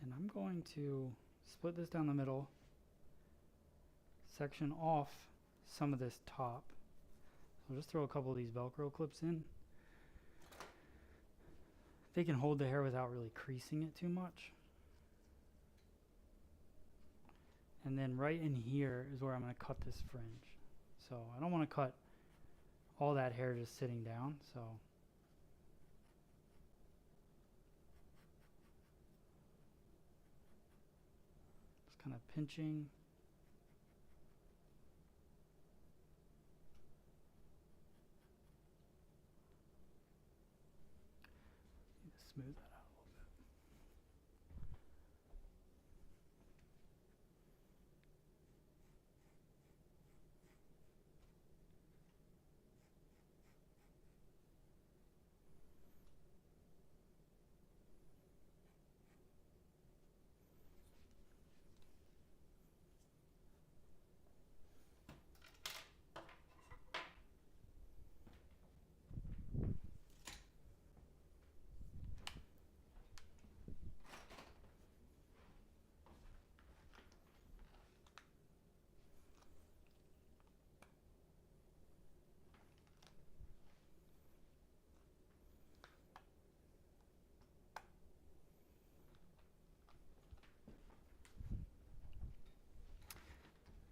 And I'm going to split this down the middle, section off some of this top. So just throw a couple of these Velcro clips in. They can hold the hair without really creasing it too much. And then right in here is where I'm going to cut this fringe. So I don't want to cut all that hair just sitting down, so just kind of pinching. smooth that out a little bit.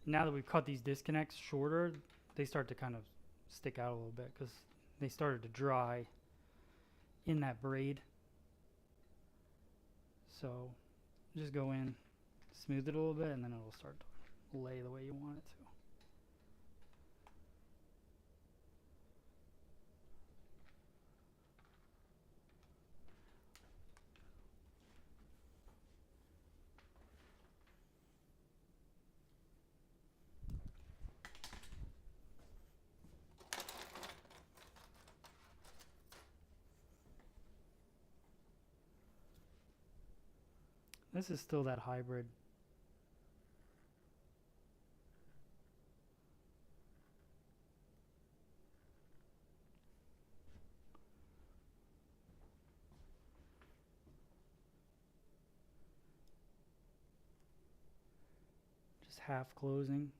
Now that we've cut these disconnects shorter, they start to kind of stick out a little bit because they started to dry in that braid. So just go in, smooth it a little bit, and then it'll start to lay the way you want it to. This is still that hybrid. Just half closing.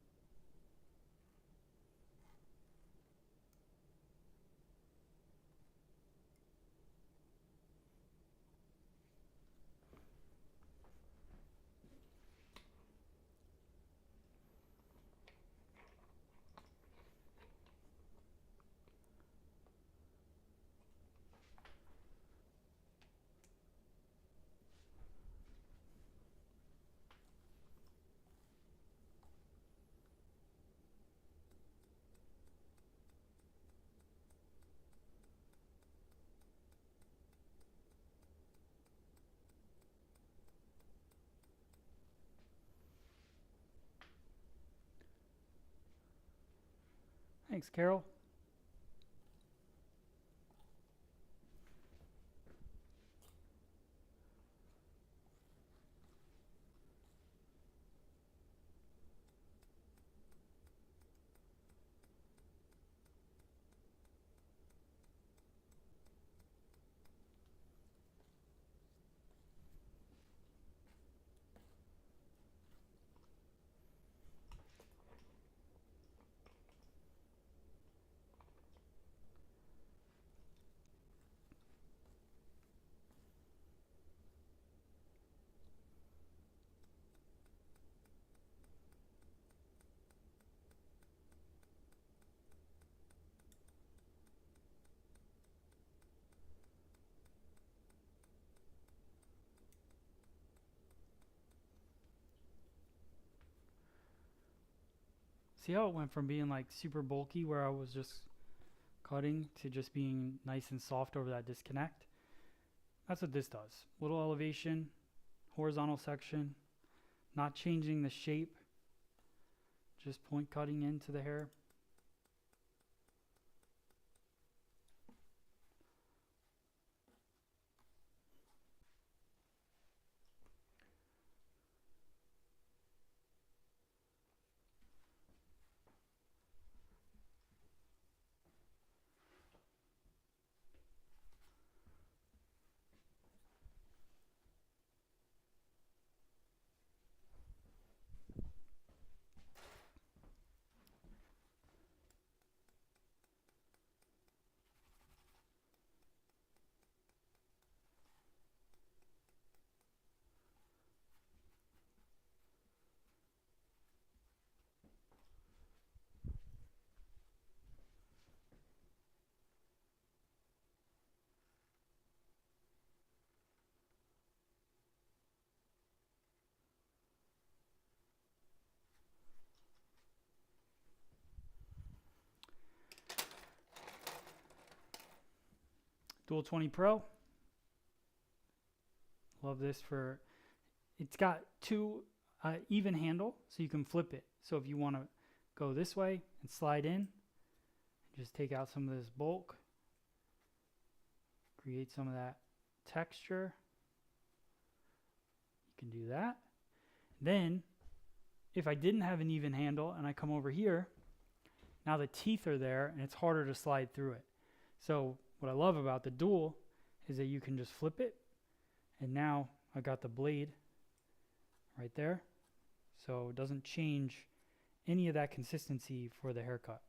Thanks, Carol. See how it went from being like super bulky where I was just cutting to just being nice and soft over that disconnect? That's what this does. Little elevation, horizontal section, not changing the shape, just point cutting into the hair. Dual 20 Pro. Love this for, it's got two even handle, so you can flip it. So if you want to go this way and slide in, just take out some of this bulk, create some of that texture. You can do that. Then, if I didn't have an even handle and I come over here, now the teeth are there and it's harder to slide through it. So what I love about the dual is that you can just flip it, and now I got the blade right there. So it doesn't change any of that consistency for the haircut.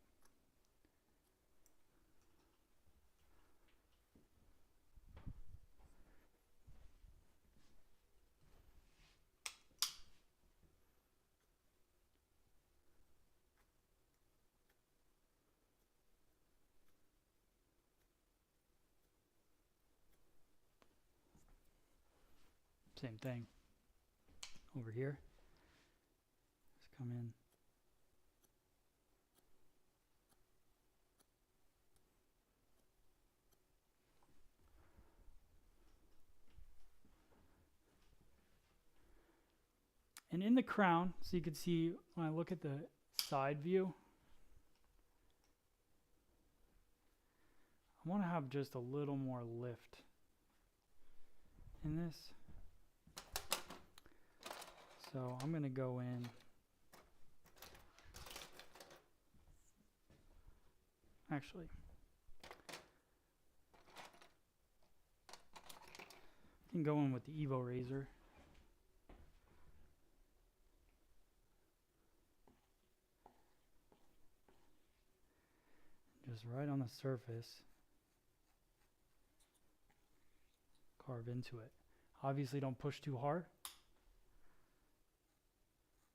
Same thing over here. Just come in. And in the crown, so you can see when I look at the side view, I want to have just a little more lift in this. So I'm going to go in. Actually, I can go in with the Evo razor. Just right on the surface, carve into it. Obviously don't push too hard.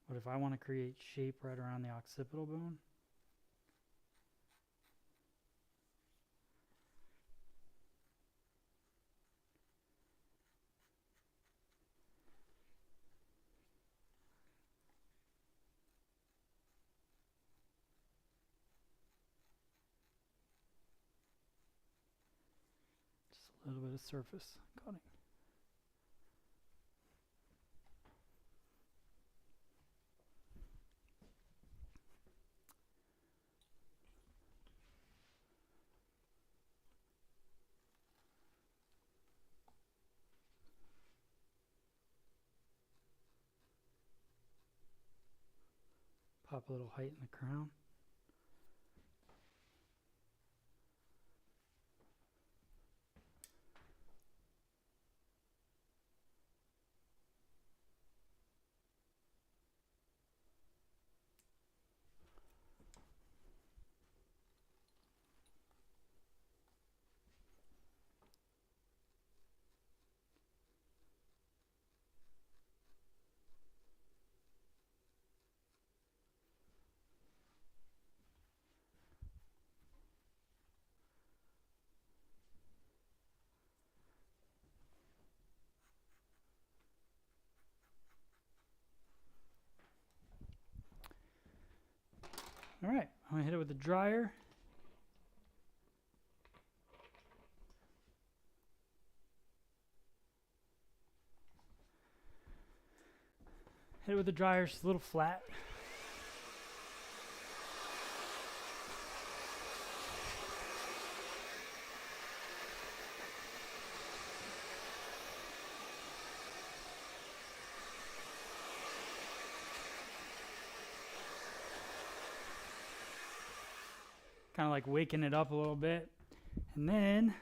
But if I want to create shape right around the occipital bone, just a little bit of surface cutting. Pop a little height in the crown. All right, I'm gonna hit it with the dryer. Hit it with the dryer, just a little flat. Kind of like waking it up a little bit. And then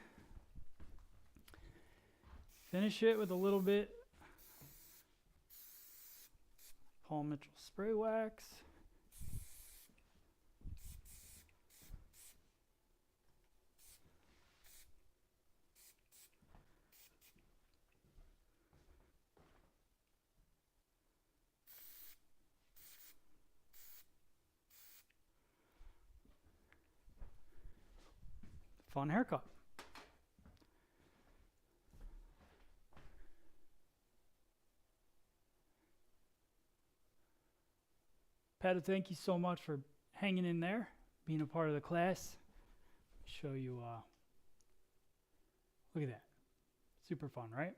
finish it with a little bit Paul Mitchell spray wax. Fun haircut. Pat, thank you so much for hanging in there, being a part of the class. Show you, look at that. Super fun, right?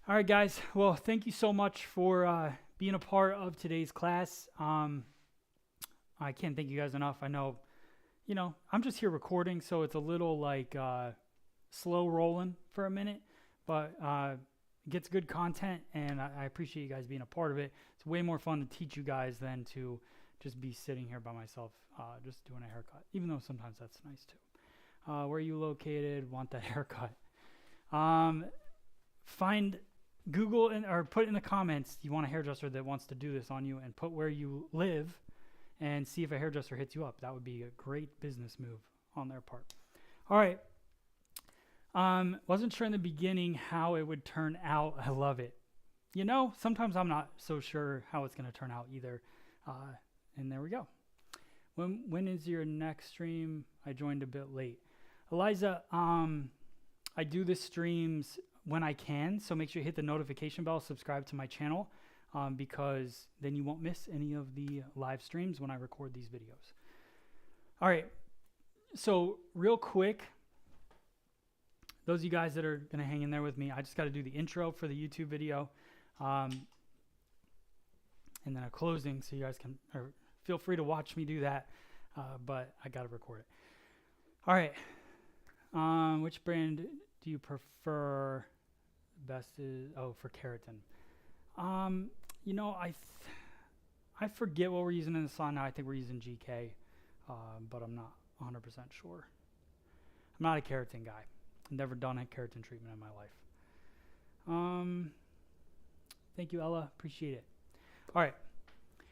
All right, guys. Well, thank you so much for being a part of today's class. I can't thank you guys enough. I know, I'm just here recording, so it's a little like slow rolling for a minute, but it gets good content, and I appreciate you guys being a part of it. It's way more fun to teach you guys than to just be sitting here by myself, just doing a haircut, even though sometimes that's nice too. Where are you located? Want that haircut? Find Google or put in the comments you want a hairdresser that wants to do this on you, and put where you live and see if a hairdresser hits you up. That would be a great business move on their part. All right. Wasn't sure in the beginning how it would turn out. I love it. Sometimes I'm not so sure how it's going to turn out either. And there we go. When is your next stream? I joined a bit late. Eliza, I do the streams when I can, so make sure you hit the notification bell, subscribe to my channel, because then you won't miss any of the live streams when I record these videos. All right, so real quick, those of you guys that are going to hang in there with me, I just got to do the intro for the YouTube video, and then a closing, so you guys can feel free to watch me do that, but I got to record it. All right, which brand do you prefer? Best is for keratin. I forget what we're using in the salon now. I think we're using GK, but I'm not 100% sure. I'm not a keratin guy. I've never done a keratin treatment in my life. Thank you, Ella. Appreciate it. All right.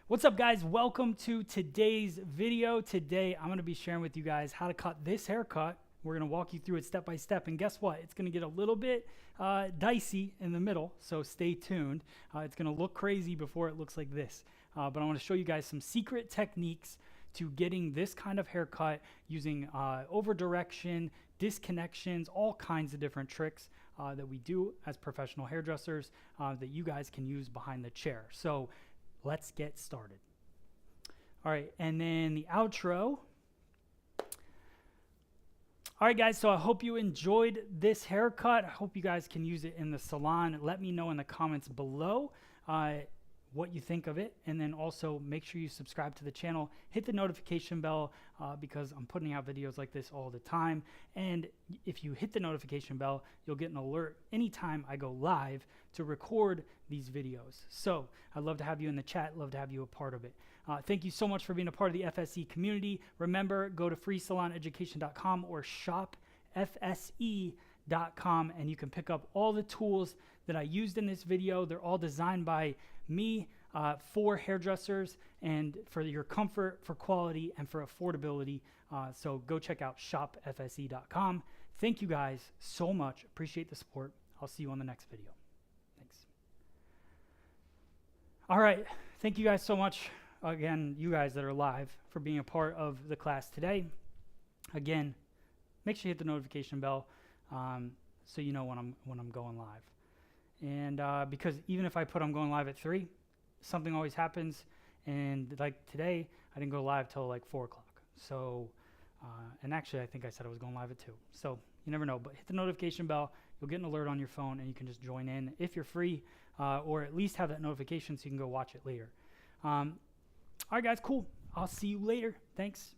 What's up, guys? Welcome to today's video. Today, I'm going to be sharing with you guys how to cut this haircut. We're going to walk you through it step by step. And guess what? It's going to get a little bit dicey in the middle, so stay tuned. It's going to look crazy before it looks like this. But I want to show you guys some secret techniques to getting this kind of haircut using over direction, disconnections, all kinds of different tricks that we do as professional hairdressers that you guys can use behind the chair. So let's get started. All right, and then the outro. All right, guys, so I hope you enjoyed this haircut. I hope you guys can use it in the salon. Let me know in the comments below what you think of it. And then also make sure you subscribe to the channel. Hit the notification bell because I'm putting out videos like this all the time. And if you hit the notification bell, you'll get an alert anytime I go live to record these videos. So I'd love to have you in the chat. Love to have you a part of it. Thank you so much for being a part of the FSE community. Remember, go to freesaloneducation.com or shopfse.com, and you can pick up all the tools that I used in this video. They're all designed by me for hairdressers and for your comfort, for quality, and for affordability. So go check out shopfse.com. Thank you guys so much. Appreciate the support. I'll see you on the next video. Thanks. All right. Thank you guys so much. Again, you guys that are live, for being a part of the class today. Again, make sure you hit the notification bell so you know when I'm going live. And because even if I put I'm going live at 3, something always happens. And like today, I didn't go live till like 4 o'clock. So, and actually I think I said I was going live at 2. So you never know, but hit the notification bell. You'll get an alert on your phone and you can just join in if you're free, or at least have that notification so you can go watch it later. All right, guys, cool. I'll see you later. Thanks.